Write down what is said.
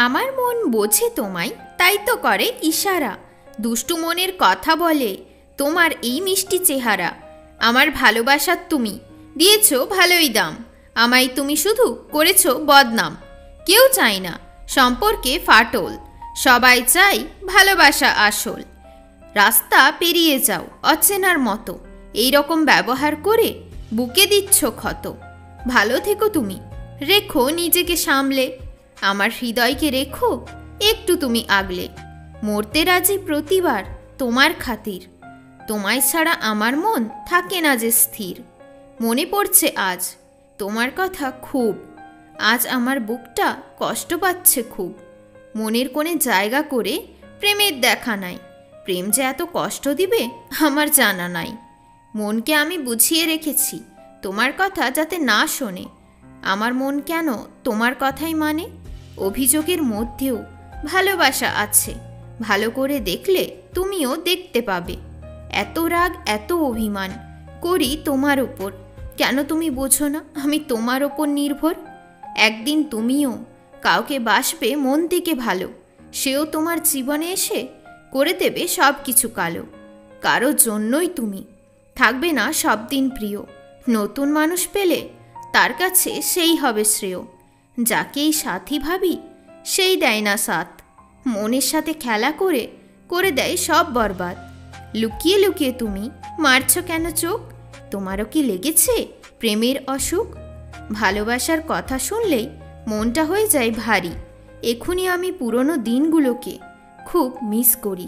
আমার মন বোঝে তোমায়, তাই তো করে ইশারা। দুষ্টু মনের কথা বলে তোমার এই মিষ্টি চেহারা। আমার ভালোবাসার তুমি দিয়েছো ভালোই দাম, আমায় তুমি শুধু করেছো বদনাম। কেউ চায় না সম্পর্কে ফাটল, সবাই চাই ভালোবাসা আসল। রাস্তা পেরিয়ে যাও অচেনার মতো, এই রকম ব্যবহার করে বুকে দিচ্ছ ক্ষত। ভালো থেকো তুমি, রেখো নিজেকে সামলে, আমার হৃদয়কে রেখো একটু তুমি আগলে। মরতে রাজি প্রতিবার তোমার খাতির, তোমায় ছাড়া আমার মন থাকে না যে স্থির। মনে পড়ছে আজ তোমার কথা খুব, আজ আমার বুকটা কষ্ট পাচ্ছে খুব। মনের কোণে জায়গা করে প্রেমের দেখা নাই, প্রেম যে এত কষ্ট দিবে আমার জানা নাই। মনকে আমি বুঝিয়ে রেখেছি তোমার কথা যাতে না শোনে, আমার মন কেন তোমার কথাই মানে। অভিযোগের মধ্যেও ভালোবাসা আছে, ভালো করে দেখলে তুমিও দেখতে পাবে। এত রাগ এত অভিমান করি তোমার ওপর, কেন তুমি বোঝো না আমি তোমার ওপর নির্ভর। একদিন তুমিও কাউকে বাসবে মন থেকে ভালো, সেও তোমার জীবনে এসে করে দেবে সব কিছু কালো। কারো জন্যই তুমি থাকবে না সব দিন প্রিয়, নতুন মানুষ পেলে তার কাছে সেই হবে শ্রেয়। যাকেই সাথী ভাবি সেই দেয় না সাথ, মনের সাথে খেলা করে করে দেয় সব বরবাদ। লুকিয়ে লুকিয়ে তুমি মারছো কেন চোখ, তোমারও কি লেগেছে প্রেমের অসুখ? ভালোবাসার কথা শুনলেই মনটা হয়ে যায় ভারী, এখনই আমি পুরনো দিনগুলোকে খুব মিস করি।